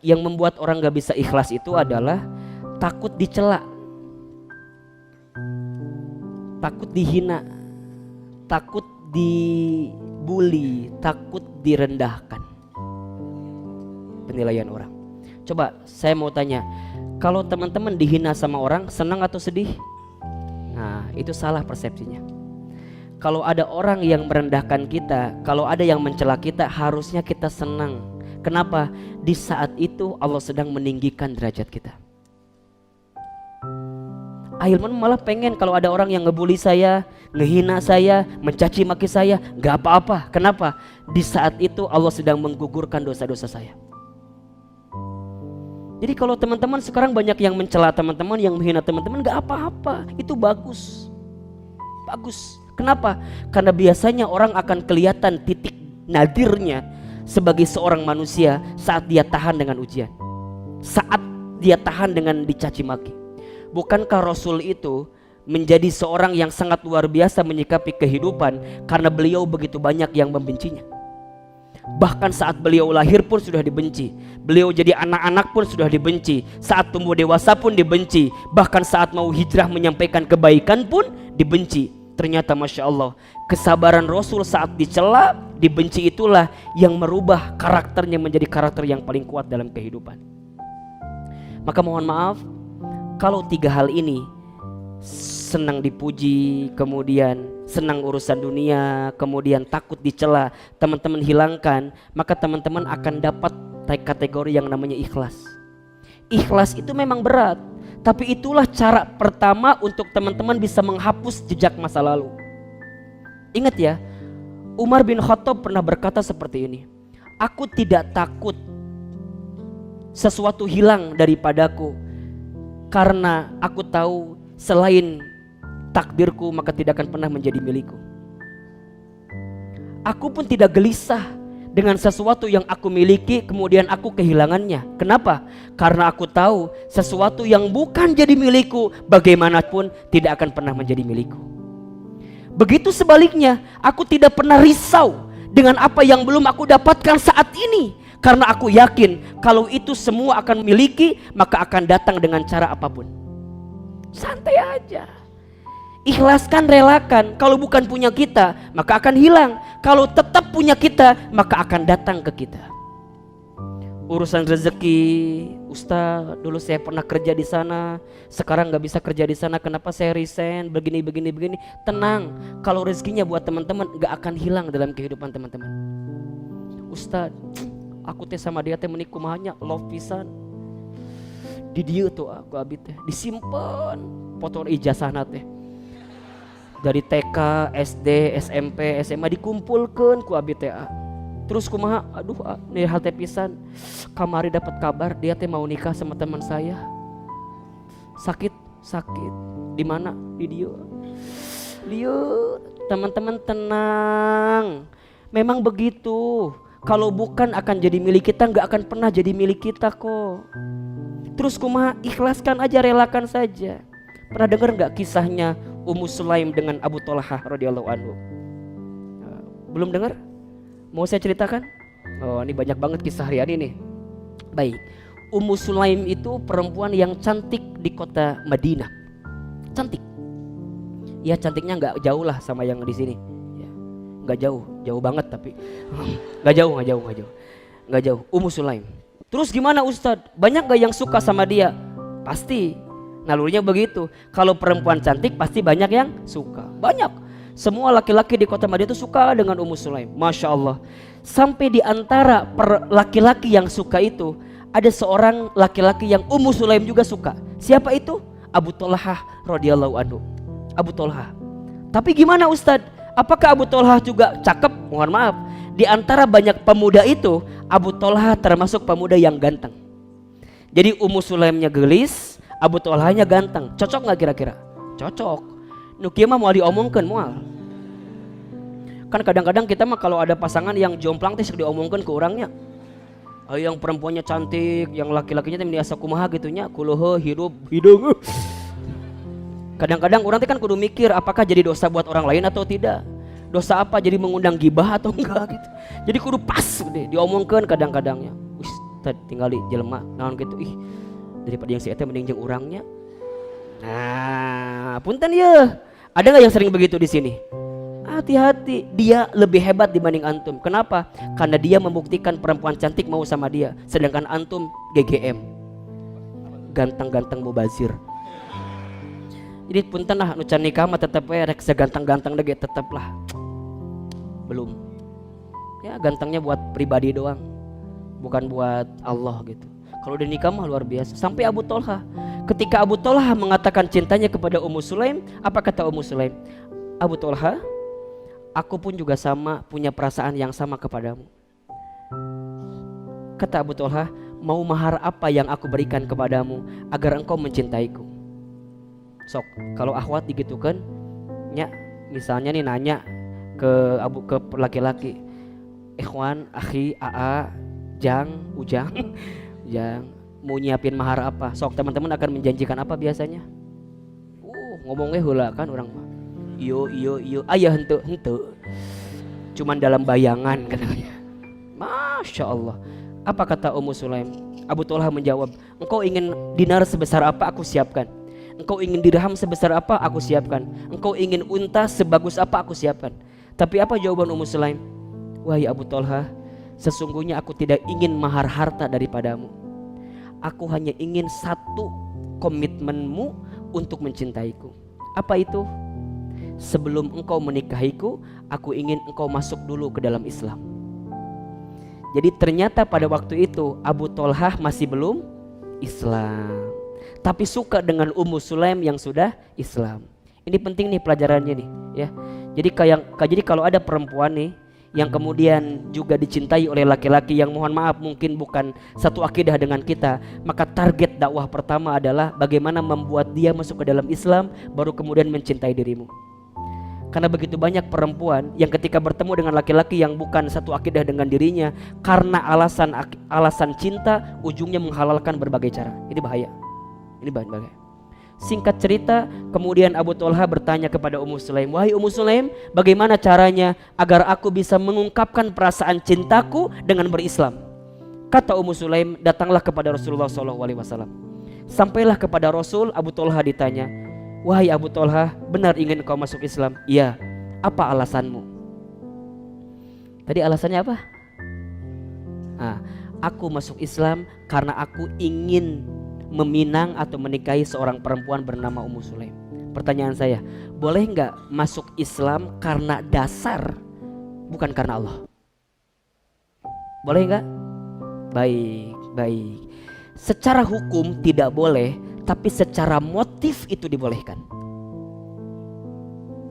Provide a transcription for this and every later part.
yang membuat orang gak bisa ikhlas itu adalah takut dicela, takut dihina, takut dibully, takut direndahkan. Penilaian orang. Coba saya mau tanya, kalau teman-teman dihina sama orang, senang atau sedih? Nah, itu salah persepsinya. Kalau ada orang yang merendahkan kita, kalau ada yang mencela kita, harusnya kita senang. Kenapa? Di saat itu Allah sedang meninggikan derajat kita. Ahilman malah pengen kalau ada orang yang ngebully saya, ngehina saya, mencaci maki saya, gak apa-apa. Kenapa? Di saat itu Allah sedang menggugurkan dosa-dosa saya. Jadi kalau teman-teman sekarang banyak yang mencela teman-teman, yang menghina teman-teman, gak apa-apa. Itu bagus. Bagus. Kenapa? Karena biasanya orang akan kelihatan titik nadirnya sebagai seorang manusia saat dia tahan dengan ujian, saat dia tahan dengan dicaci maki. Bukankah Rasul itu menjadi seorang yang sangat luar biasa menyikapi kehidupan karena beliau begitu banyak yang membencinya? Bahkan saat beliau lahir pun sudah dibenci, beliau jadi anak-anak pun sudah dibenci, saat tumbuh dewasa pun dibenci, bahkan saat mau hijrah menyampaikan kebaikan pun dibenci. Ternyata Masya Allah, kesabaran Rasul saat dicela, dibenci itulah yang merubah karakternya menjadi karakter yang paling kuat dalam kehidupan. Maka mohon maaf, kalau tiga hal ini, senang dipuji, kemudian senang urusan dunia, kemudian takut dicela, teman-teman hilangkan, maka teman-teman akan dapat kategori yang namanya ikhlas. Ikhlas itu memang berat, tapi itulah cara pertama untuk teman-teman bisa menghapus jejak masa lalu. Ingat ya, Umar bin Khattab pernah berkata seperti ini, aku tidak takut sesuatu hilang daripadaku, karena aku tahu selain takdirku maka tidak akan pernah menjadi milikku. Aku pun tidak gelisah dengan sesuatu yang aku miliki kemudian aku kehilangannya. Kenapa? Karena aku tahu sesuatu yang bukan jadi milikku bagaimanapun tidak akan pernah menjadi milikku. Begitu sebaliknya, aku tidak pernah risau dengan apa yang belum aku dapatkan saat ini, karena aku yakin kalau itu semua akan miliki maka akan datang dengan cara apapun. Santai aja. Ikhlaskan, relakan. Kalau bukan punya kita maka akan hilang. Kalau tetap punya kita maka akan datang ke kita. Urusan rezeki, Ustaz, dulu saya pernah kerja di sana, sekarang nggak bisa kerja di sana, kenapa saya resign, begini. Tenang, kalau rezekinya buat teman-teman nggak akan hilang dalam kehidupan teman-teman. Ustaz, aku teh sama dia teh menikah mahanya love pisan. Di dia tuh aku abis teh disimpan foto ijazahna teh. Dari TK, SD, SMP, SMA dikumpulkan ku abdi teh. Terus kumaha, aduh nih hal teh pisan. Kamari dapat kabar dia teh mau nikah sama teman saya. Sakit. Di mana? Di dia. Teman-teman tenang. Memang begitu. Kalau bukan akan jadi milik kita, nggak akan pernah jadi milik kita kok. Terus kumaha, ikhlaskan aja, relakan saja. Pernah dengar nggak kisahnya Ummu Sulaim dengan Abu Thalhah radhiyallahu anhu? Belum dengar? Mau saya ceritakan? Oh, ini banyak banget kisah harian ini. Baik, Ummu Sulaim itu perempuan yang cantik di kota Madinah. Cantik. Ya cantiknya nggak jauh lah sama yang di sini. Ya, nggak jauh banget tapi nggak jauh. Ummu Sulaim. Terus gimana Ustadz? Banyak gak yang suka sama dia? Pasti. Nalurinya begitu. Kalau perempuan cantik pasti banyak yang suka. Banyak. Semua laki-laki di kota Madinah itu suka dengan Ummu Sulaim. Masya Allah. Sampai di antara laki-laki yang suka itu, ada seorang laki-laki yang Ummu Sulaim juga suka. Siapa itu? Abu Thalhah radhiyallahu anhu. Abu Thalhah. Tapi gimana Ustadz? Apakah Abu Thalhah juga cakep? Mohon maaf. Di antara banyak pemuda itu, Abu Thalhah termasuk pemuda yang ganteng. Jadi Ummu Sulaimnya gelis, Abu Thalhahnya ganteng. Cocok gak kira-kira? Cocok. Nukia mah mau diomongkan mual. Kan kadang-kadang kita mah kalau ada pasangan yang jomplang teh diomongkan ke orangnya. Yang perempuannya cantik, yang laki-lakinya teh biasa kumaha gitunya, kuloho hidup hidung. Kadang-kadang orang teh kan kudu mikir apakah jadi dosa buat orang lain atau tidak. Dosa apa, jadi mengundang gibah atau enggak gitu. Jadi kudu pas deh diomongkan kadang-kadangnya. eta tinggali jelema naon kitu ih daripada yang si eta mending jeung urangnya. Nah, punten ya. Ada nggak yang sering begitu di sini? Hati-hati, dia lebih hebat dibanding antum. Kenapa? Karena dia membuktikan perempuan cantik mau sama dia, sedangkan antum GGM, ganteng-ganteng mubazir. Jadi punten lah, nu can nikah mah tetep rek seganteng-ganteng lagi tetep lah. Belum. Ya gantengnya buat pribadi doang, bukan buat Allah gitu. Kalau udah nikah mah luar biasa. Sampai Abu Tolha, ketika Abu Tolha mengatakan cintanya kepada Ummu Sulaim, apa kata Ummu Sulaim? Abu Tolha, aku pun juga sama, punya perasaan yang sama kepadamu. Kata Abu Tolha, mau mahar apa yang aku berikan kepadamu agar engkau mencintaiku? Sok, kalau akhwat digitukan, nya misalnya nih nanya ke laki-laki, ikhwan, akhi, aa, jang, ujang, jang, mau nyiapin mahar apa? Sok, teman-teman akan menjanjikan apa biasanya? Ngomongnya heula kan orang mah. Iyo, ayah hente. Cuman dalam bayangan katanya. Masya Allah. Apa kata Ummu Sulaim? Abu Tolha menjawab, engkau ingin dinar sebesar apa aku siapkan. Engkau ingin dirham sebesar apa aku siapkan. Engkau ingin unta sebagus apa aku siapkan. Tapi apa jawaban Ummu Sulaim? Wahai Abu Tolha, sesungguhnya aku tidak ingin mahar harta daripadamu. Aku hanya ingin satu komitmenmu untuk mencintaiku. Apa itu? Sebelum engkau menikahiku, aku ingin engkau masuk dulu ke dalam Islam. Jadi ternyata pada waktu itu Abu Tolha masih belum Islam, tapi suka dengan Ummu Sulaim yang sudah Islam. Ini penting nih pelajarannya nih ya. Jadi kalau ada perempuan nih yang kemudian juga dicintai oleh laki-laki yang mohon maaf mungkin bukan satu akidah dengan kita, maka target dakwah pertama adalah bagaimana membuat dia masuk ke dalam Islam, baru kemudian mencintai dirimu. Karena begitu banyak perempuan yang ketika bertemu dengan laki-laki yang bukan satu akidah dengan dirinya, karena alasan cinta ujungnya menghalalkan berbagai cara. Ini bahaya. Ini bahaya. Singkat cerita, kemudian Abu Tolha bertanya kepada Ummu Sulaim, wahai Ummu Sulaim, bagaimana caranya agar aku bisa mengungkapkan perasaan cintaku dengan berislam? Kata Ummu Sulaim, datanglah kepada Rasulullah SAW. Sampailah kepada Rasul, Abu Tolha ditanya, wahai Abu Tolha, benar ingin kau masuk Islam? Iya. Apa alasanmu? Tadi alasannya apa? Aku masuk Islam karena aku ingin meminang atau menikahi seorang perempuan bernama Ummu Sulaim. Pertanyaan saya, boleh nggak masuk Islam karena dasar, bukan karena Allah? Boleh nggak? Baik. Secara hukum tidak boleh, tapi secara motif itu dibolehkan.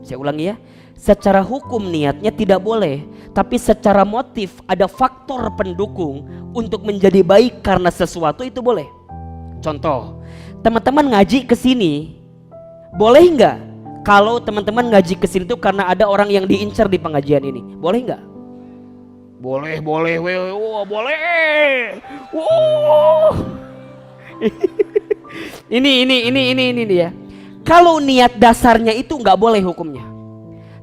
Saya ulangi ya, secara hukum niatnya tidak boleh, tapi secara motif ada faktor pendukung untuk menjadi baik karena sesuatu itu boleh. Contoh, teman-teman ngaji ke sini, boleh nggak kalau teman-teman ngaji ke sini itu karena ada orang yang diincar di pengajian ini? Boleh nggak? Boleh, boleh. Ini dia. Kalau niat dasarnya itu nggak boleh hukumnya.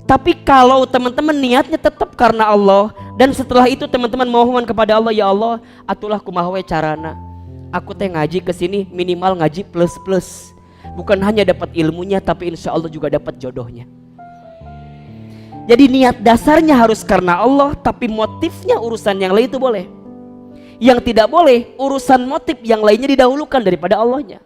Tapi kalau teman-teman niatnya tetap karena Allah, dan setelah itu teman-teman mohon kepada Allah, ya Allah, atulah kumaha we carana. Aku teh ngaji ke sini minimal ngaji plus. Bukan hanya dapat ilmunya, tapi insya Allah juga dapat jodohnya. Jadi niat dasarnya harus karena Allah, tapi motifnya urusan yang lain itu boleh. Yang tidak boleh, urusan motif yang lainnya didahulukan daripada Allahnya.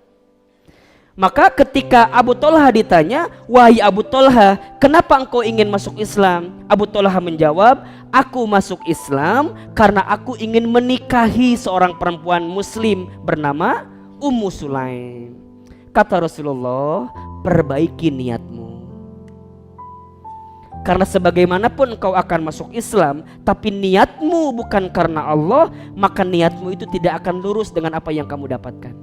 Maka ketika Abu Tolha ditanya, wahai Abu Tolha, kenapa engkau ingin masuk Islam? Abu Tolha menjawab, aku masuk Islam karena aku ingin menikahi seorang perempuan muslim bernama Ummu Sulaim. Kata Rasulullah, perbaiki niatmu. Karena sebagaimanapun engkau akan masuk Islam, tapi niatmu bukan karena Allah, maka niatmu itu tidak akan lurus dengan apa yang kamu dapatkan.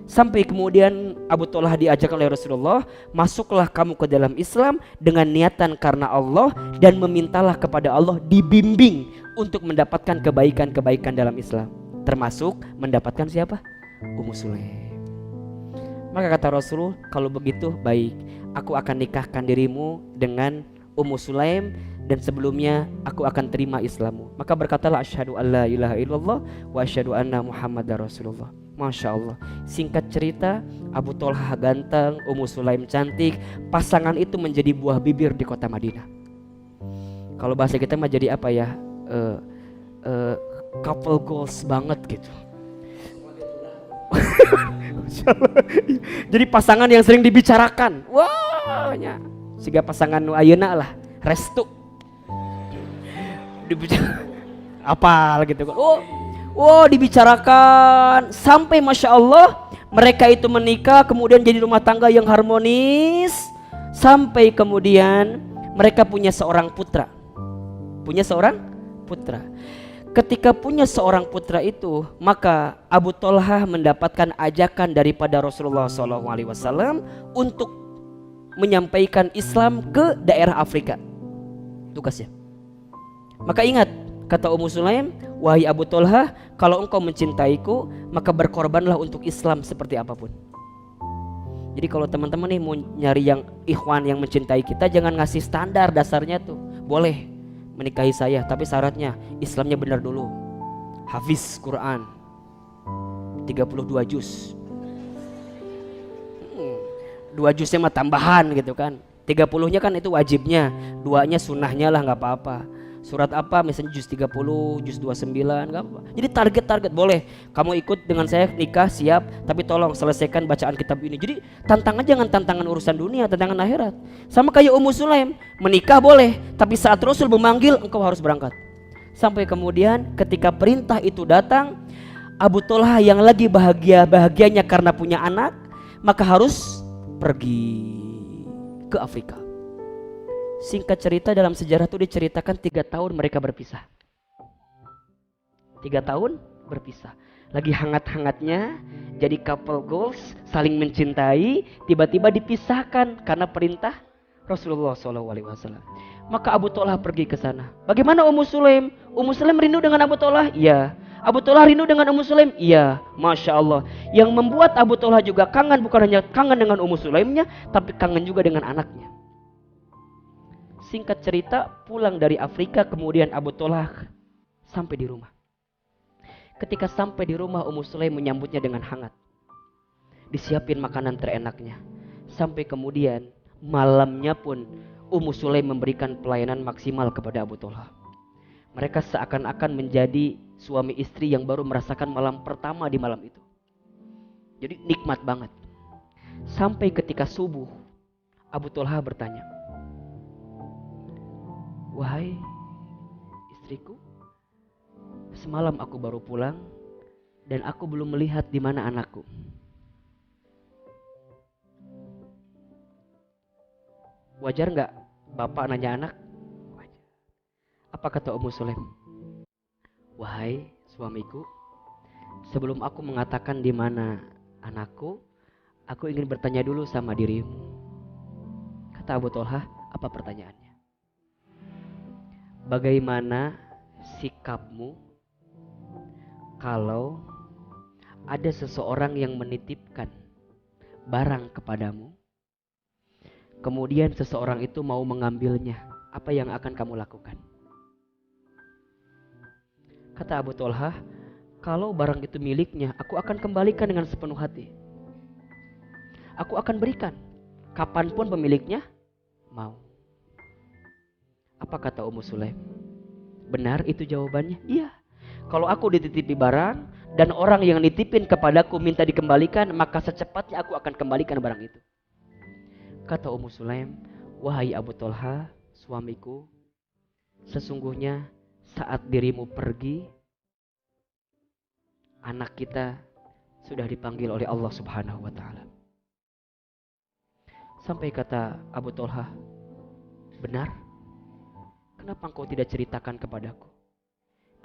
Sampai kemudian Abu Tolha diajak oleh Rasulullah, masuklah kamu ke dalam Islam dengan niatan karena Allah, dan memintalah kepada Allah dibimbing untuk mendapatkan kebaikan-kebaikan dalam Islam, termasuk mendapatkan siapa? Ummu Sulaim. Maka kata Rasul, kalau begitu baik, aku akan nikahkan dirimu dengan Ummu Sulaim, dan sebelumnya aku akan terima Islammu. Maka berkatalah asyhadu alla ilaha illallah wa asyhadu anna Muhammadar Rasulullah. Masya Allah. Singkat cerita, Abu Thalhah ganteng, Ummu Sulaim cantik. Pasangan itu menjadi buah bibir di kota Madinah. Kalau bahasa kita mah jadi apa ya? Couple goals banget gitu. Jadi pasangan yang sering dibicarakan. Wah, nya siga pasangan nu ayeuna lah, restu. Apa gitu kan. Dibicarakan sampai Masya Allah mereka itu menikah, kemudian jadi rumah tangga yang harmonis, sampai kemudian mereka punya seorang putra. Ketika punya seorang putra itu, maka Abu Thalhah mendapatkan ajakan daripada Rasulullah SAW untuk menyampaikan Islam ke daerah Afrika. Tugasnya. Maka ingat, kata Ummu Sulaim, wahai Abu Thalhah, kalau engkau mencintaiku, maka berkorbanlah untuk Islam seperti apapun. Jadi kalau teman-teman nih mau nyari yang ikhwan yang mencintai kita, jangan ngasih standar dasarnya tuh. Boleh menikahi saya, tapi syaratnya Islamnya benar dulu. Hafiz Quran 32 juz. 2 juznya mah tambahan gitu kan. 30-nya kan itu wajibnya, 2-nya sunnahnya lah, nggak apa-apa. Surat apa misalnya juz 30, juz 29, nggak apa-apa. Jadi target boleh. Kamu ikut dengan saya nikah siap, tapi tolong selesaikan bacaan kitab ini. Jadi tantangan jangan tantangan urusan dunia, tantangan akhirat. Sama kayak Ummu Sulaim, menikah boleh, tapi saat Rasul memanggil engkau harus berangkat. Sampai kemudian ketika perintah itu datang, Abu Thalhah yang lagi bahagianya karena punya anak, maka harus pergi ke Afrika. Singkat cerita, dalam sejarah itu diceritakan 3 tahun mereka berpisah. 3 tahun berpisah. Lagi hangat-hangatnya, jadi couple goals, saling mencintai, tiba-tiba dipisahkan karena perintah Rasulullah SAW. Maka Abu Thalhah pergi ke sana. Bagaimana Ummu Sulaim? Ummu Sulaim rindu dengan Abu Thalhah? Iya. Abu Thalhah rindu dengan Ummu Sulaim? Iya. Masya Allah. Yang membuat Abu Thalhah juga kangen, bukan hanya kangen dengan Ummu Sulaimnya, tapi kangen juga dengan anaknya. Singkat cerita, pulang dari Afrika, kemudian Abu Thalhah sampai di rumah. Ketika sampai di rumah, Ummu Sulaim menyambutnya dengan hangat. Disiapin makanan terenaknya. Sampai kemudian malamnya pun Ummu Sulaim memberikan pelayanan maksimal kepada Abu Thalhah. Mereka seakan-akan menjadi suami istri yang baru merasakan malam pertama di malam itu. Jadi nikmat banget. Sampai ketika subuh, Abu Thalhah bertanya, wahai istriku, semalam aku baru pulang dan aku belum melihat di mana anakku. Wajar nggak bapak nanya anak? Wajar. Apa kata Ummu Sulaim? Wahai suamiku, sebelum aku mengatakan di mana anakku, aku ingin bertanya dulu sama dirimu. Kata Abu Thalhah, apa pertanyaannya? Bagaimana sikapmu kalau ada seseorang yang menitipkan barang kepadamu, kemudian seseorang itu mau mengambilnya, apa yang akan kamu lakukan? Kata Abu Thalhah, kalau barang itu miliknya, aku akan kembalikan dengan sepenuh hati. Aku akan berikan, kapanpun pemiliknya mau. Apa kata Ummu Sulaim? Benar itu jawabannya? Iya. Kalau aku dititipi barang dan orang yang nitipin kepadaku minta dikembalikan, maka secepatnya aku akan kembalikan barang itu. Kata Ummu Sulaim, wahai Abu Thalhah, suamiku, sesungguhnya saat dirimu pergi, anak kita sudah dipanggil oleh Allah Subhanahu wa Ta'ala. Sampai kata Abu Thalhah, benar? Kenapa engkau tidak ceritakan kepadaku?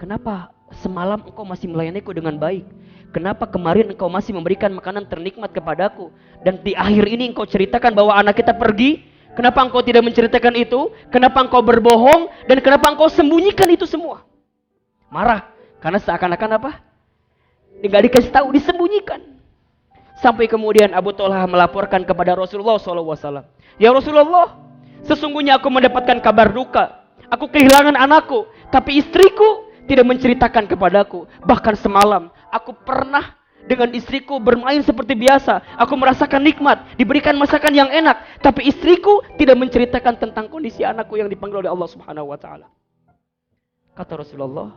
Kenapa semalam engkau masih melayaniku dengan baik? Kenapa kemarin engkau masih memberikan makanan ternikmat kepadaku? Dan di akhir ini engkau ceritakan bahwa anak kita pergi? Kenapa engkau tidak menceritakan itu? Kenapa engkau berbohong? Dan kenapa engkau sembunyikan itu semua? Marah, karena seakan-akan apa? Nggak dikasih tahu, disembunyikan. Sampai kemudian Abu Thalhah melaporkan kepada Rasulullah SAW. Ya Rasulullah, Sesungguhnya aku mendapatkan kabar duka. Aku kehilangan anakku, tapi istriku tidak menceritakan kepadaku. Bahkan semalam aku pernah dengan istriku bermain seperti biasa. Aku merasakan nikmat, diberikan masakan yang enak, tapi istriku tidak menceritakan tentang kondisi anakku yang dipanggil oleh Allah Subhanahu wa taala. Kata Rasulullah,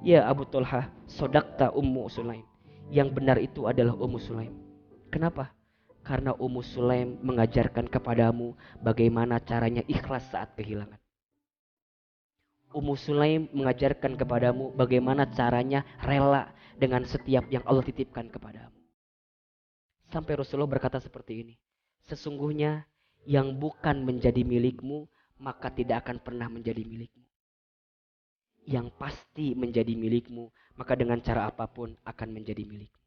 "Ya Abu Talha, sodakta Ummu Sulaim." Yang benar itu adalah Ummu Sulaim. Kenapa? Karena Ummu Sulaim mengajarkan kepadamu bagaimana caranya ikhlas saat kehilangan. Ummu Sulaim mengajarkan kepadamu bagaimana caranya rela dengan setiap yang Allah titipkan kepadamu. Sampai Rasulullah berkata seperti ini, sesungguhnya yang bukan menjadi milikmu maka tidak akan pernah menjadi milikmu. Yang pasti menjadi milikmu maka dengan cara apapun akan menjadi milikmu.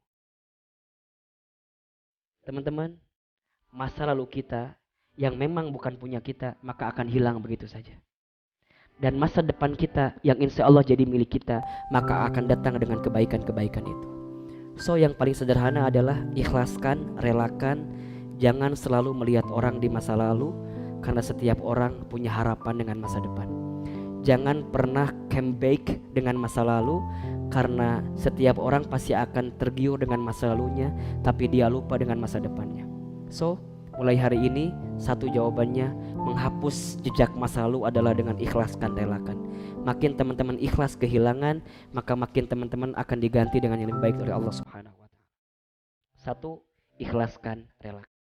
Teman-teman, masa lalu kita yang memang bukan punya kita maka akan hilang begitu saja. Dan masa depan kita yang insya Allah jadi milik kita maka akan datang dengan kebaikan-kebaikan itu. So yang paling sederhana adalah ikhlaskan, relakan. Jangan selalu melihat orang di masa lalu, karena setiap orang punya harapan dengan masa depan. Jangan pernah comeback dengan masa lalu, karena setiap orang pasti akan tergiur dengan masa lalunya, tapi dia lupa dengan masa depannya. So mulai hari ini satu jawabannya, menghapus jejak masa lalu adalah dengan ikhlaskan, relakan. Makin teman-teman ikhlas kehilangan, maka makin teman-teman akan diganti dengan yang lebih baik oleh Allah Subhanahu wa taala. Satu, ikhlaskan, relakan.